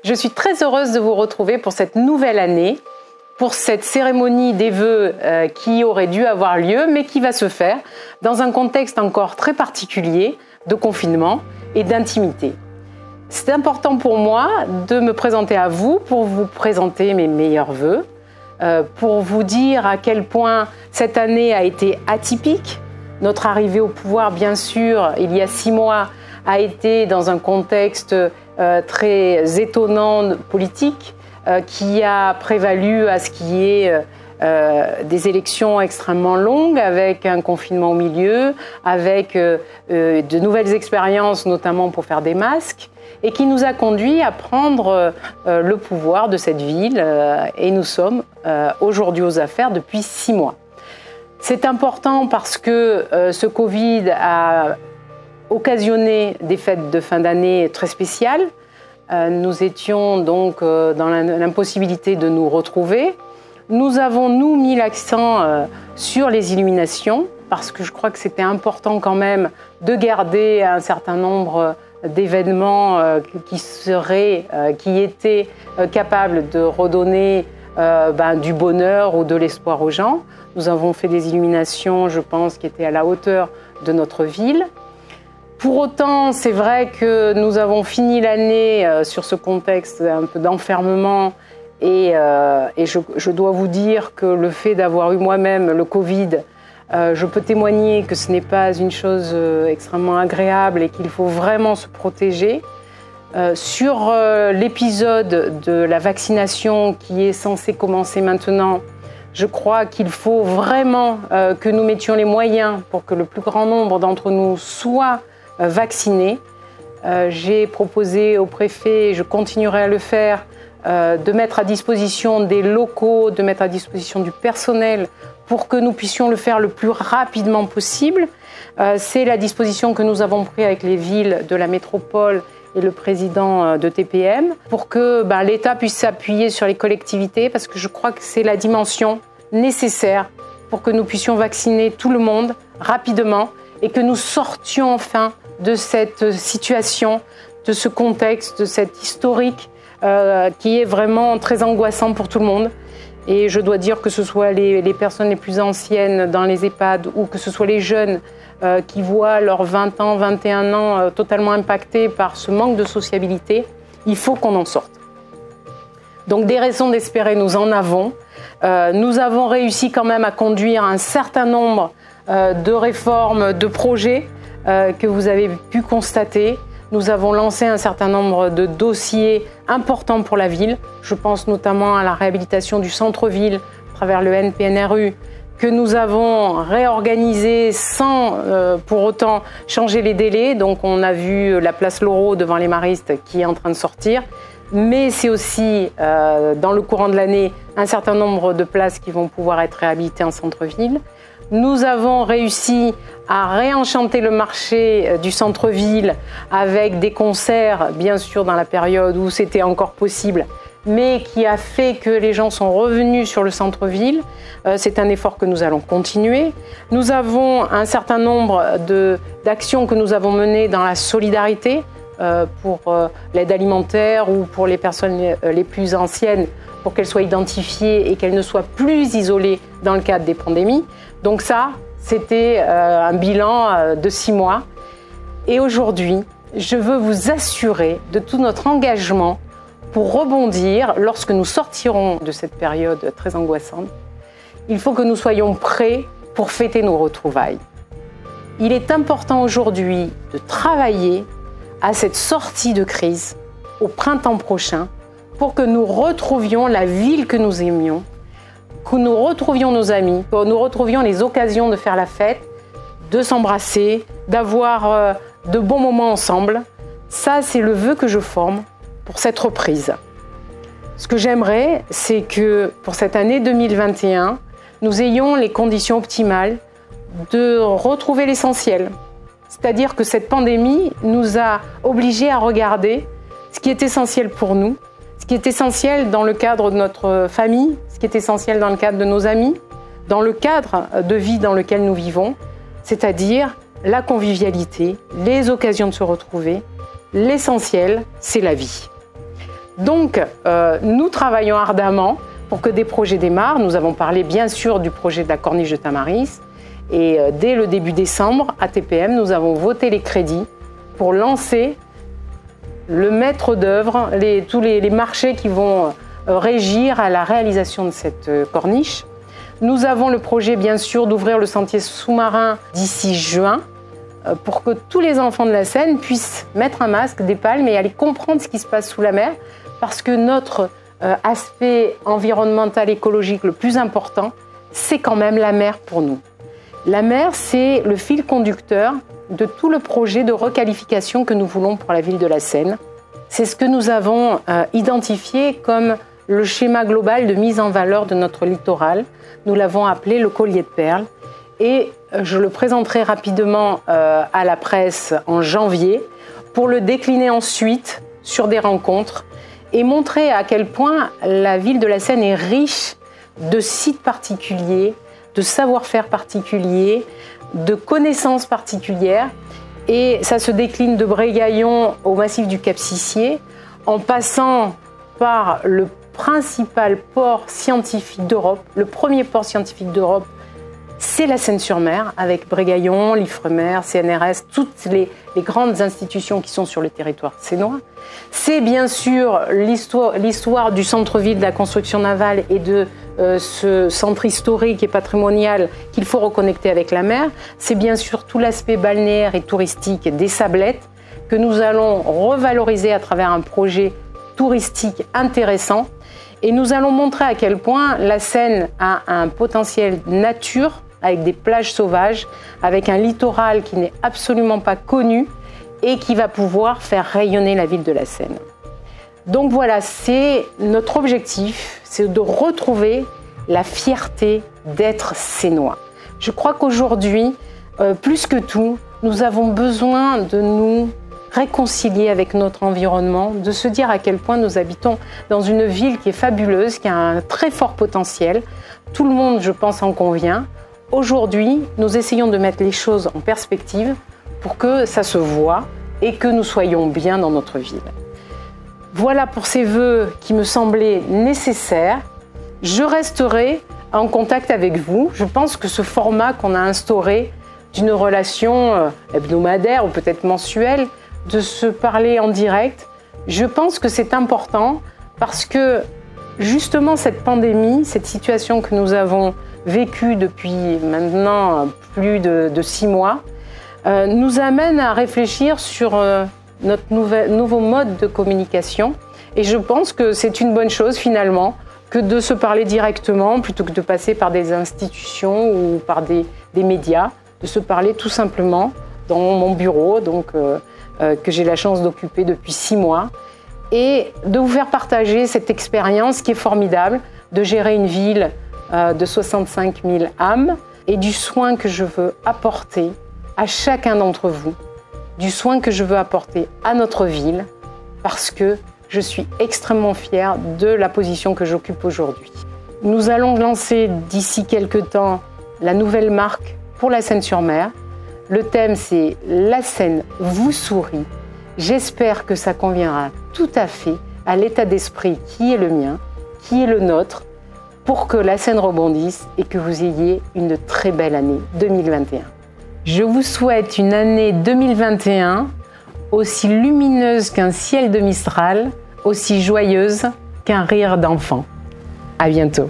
Je suis très heureuse de vous retrouver pour cette nouvelle année, pour cette cérémonie des vœux qui aurait dû avoir lieu, mais qui va se faire dans un contexte encore très particulier de confinement et d'intimité. C'est important pour moi de me présenter à vous, pour vous présenter mes meilleurs vœux, pour vous dire à quel point cette année a été atypique. Notre arrivée au pouvoir, bien sûr, il y a 6 mois, a été dans un contexte très étonnant politique qui a prévalu à ce qui est des élections extrêmement longues avec un confinement au milieu, avec de nouvelles expériences notamment pour faire des masques et qui nous a conduit à prendre le pouvoir de cette ville et nous sommes aujourd'hui aux affaires depuis 6 mois. C'est important parce que ce Covid a occasionné des fêtes de fin d'année très spéciales. Nous étions donc dans l'impossibilité de nous retrouver. Nous avons, nous, mis l'accent sur les illuminations parce que je crois que c'était important quand même de garder un certain nombre d'événements qui étaient capables de redonner du bonheur ou de l'espoir aux gens. Nous avons fait des illuminations, je pense, qui étaient à la hauteur de notre ville. Pour autant, c'est vrai que nous avons fini l'année sur ce contexte un peu d'enfermement et je dois vous dire que le fait d'avoir eu moi-même le Covid, je peux témoigner que ce n'est pas une chose extrêmement agréable et qu'il faut vraiment se protéger. Sur l'épisode de la vaccination qui est censé commencer maintenant, je crois qu'il faut vraiment que nous mettions les moyens pour que le plus grand nombre d'entre nous soient vaccinés. J'ai proposé au préfet, et je continuerai à le faire, de mettre à disposition des locaux, de mettre à disposition du personnel pour que nous puissions le faire le plus rapidement possible. C'est la disposition que nous avons prise avec les villes de la métropole et le président de TPM pour que l'État puisse s'appuyer sur les collectivités parce que je crois que c'est la dimension nécessaire pour que nous puissions vacciner tout le monde rapidement et que nous sortions enfin de cette situation, de ce contexte, de cet historique qui est vraiment très angoissant pour tout le monde. Et je dois dire que ce soit les personnes les plus anciennes dans les EHPAD ou que ce soit les jeunes qui voient leurs 20 ans, 21 ans totalement impactés par ce manque de sociabilité, il faut qu'on en sorte. Donc des raisons d'espérer, nous en avons. Nous avons réussi quand même à conduire un certain nombre de réformes, de projets que vous avez pu constater. Nous avons lancé un certain nombre de dossiers importants pour la ville. Je pense notamment à la réhabilitation du centre-ville à travers le NPNRU, que nous avons réorganisé sans pour autant changer les délais. Donc on a vu la place Laureau devant les Maristes qui est en train de sortir. Mais c'est aussi, dans le courant de l'année, un certain nombre de places qui vont pouvoir être réhabilitées en centre-ville. Nous avons réussi à réenchanter le marché du centre-ville avec des concerts, bien sûr dans la période où c'était encore possible, mais qui a fait que les gens sont revenus sur le centre-ville. C'est un effort que nous allons continuer. Nous avons un certain nombre d'actions que nous avons menées dans la solidarité pour l'aide alimentaire ou pour les personnes les plus anciennes, pour qu'elles soient identifiées et qu'elles ne soient plus isolées dans le cadre des pandémies. Donc ça, c'était un bilan de 6 mois. Et aujourd'hui, je veux vous assurer de tout notre engagement pour rebondir lorsque nous sortirons de cette période très angoissante. Il faut que nous soyons prêts pour fêter nos retrouvailles. Il est important aujourd'hui de travailler à cette sortie de crise au printemps prochain pour que nous retrouvions la ville que nous aimions, que nous retrouvions nos amis, que nous retrouvions les occasions de faire la fête, de s'embrasser, d'avoir de bons moments ensemble. Ça, c'est le vœu que je forme pour cette reprise. Ce que j'aimerais, c'est que pour cette année 2021, nous ayons les conditions optimales de retrouver l'essentiel. C'est-à-dire que cette pandémie nous a obligés à regarder ce qui est essentiel pour nous, ce qui est essentiel dans le cadre de notre famille, ce qui est essentiel dans le cadre de nos amis, dans le cadre de vie dans lequel nous vivons, c'est-à-dire la convivialité, les occasions de se retrouver. L'essentiel, c'est la vie. Donc, nous travaillons ardemment pour que des projets démarrent. Nous avons parlé bien sûr du projet de la corniche de Tamaris. Et dès le début décembre, à TPM, nous avons voté les crédits pour lancer le maître d'œuvre, tous les marchés qui vont régir à la réalisation de cette corniche. Nous avons le projet, bien sûr, d'ouvrir le sentier sous-marin d'ici juin pour que tous les enfants de la Seine puissent mettre un masque, des palmes et aller comprendre ce qui se passe sous la mer, parce que notre aspect environnemental, écologique le plus important, c'est quand même la mer pour nous. La mer, c'est le fil conducteur de tout le projet de requalification que nous voulons pour la ville de la Seine. C'est ce que nous avons identifié comme le schéma global de mise en valeur de notre littoral. Nous l'avons appelé le collier de perles. Et je le présenterai rapidement à la presse en janvier pour le décliner ensuite sur des rencontres et montrer à quel point la ville de la Seine est riche de sites particuliers, de savoir-faire particuliers, de connaissances particulières. Et ça se décline de Brégaillon au massif du Cap-Sicié, en passant par le principal port scientifique d'Europe, le premier port scientifique d'Europe, c'est la Seine-sur-Mer, avec Brégaillon, l'Ifremer, CNRS, toutes les grandes institutions qui sont sur le territoire sénois. C'est bien sûr l'histoire du centre-ville de la construction navale et de ce centre historique et patrimonial qu'il faut reconnecter avec la mer. C'est bien sûr tout l'aspect balnéaire et touristique des Sablettes que nous allons revaloriser à travers un projet touristique intéressant. Et nous allons montrer à quel point la Seine a un potentiel nature, avec des plages sauvages, avec un littoral qui n'est absolument pas connu et qui va pouvoir faire rayonner la ville de la Seine. Donc voilà, c'est notre objectif, c'est de retrouver la fierté d'être sénois. Je crois qu'aujourd'hui, plus que tout, nous avons besoin de nous réconcilier avec notre environnement, de se dire à quel point nous habitons dans une ville qui est fabuleuse, qui a un très fort potentiel. Tout le monde, je pense, en convient. Aujourd'hui, nous essayons de mettre les choses en perspective pour que ça se voie et que nous soyons bien dans notre ville. Voilà pour ces vœux qui me semblaient nécessaires. Je resterai en contact avec vous. Je pense que ce format qu'on a instauré d'une relation hebdomadaire ou peut-être mensuelle, de se parler en direct, je pense que c'est important parce que justement cette pandémie, cette situation que nous avons vécue depuis maintenant plus de 6 mois, nous amène à réfléchir sur notre nouveau mode de communication. Et je pense que c'est une bonne chose finalement que de se parler directement plutôt que de passer par des institutions ou par des médias, de se parler tout simplement dans mon bureau, que j'ai la chance d'occuper depuis 6 mois, et de vous faire partager cette expérience qui est formidable, de gérer une ville de 65 000 âmes, et du soin que je veux apporter à chacun d'entre vous, du soin que je veux apporter à notre ville, parce que je suis extrêmement fière de la position que j'occupe aujourd'hui. Nous allons lancer d'ici quelques temps la nouvelle marque pour la Seine-sur-Mer. Le thème, c'est « La Seine vous sourit ». J'espère que ça conviendra tout à fait à l'état d'esprit qui est le mien, qui est le nôtre, pour que la Seine rebondisse et que vous ayez une très belle année 2021. Je vous souhaite une année 2021 aussi lumineuse qu'un ciel de Mistral, aussi joyeuse qu'un rire d'enfant. À bientôt.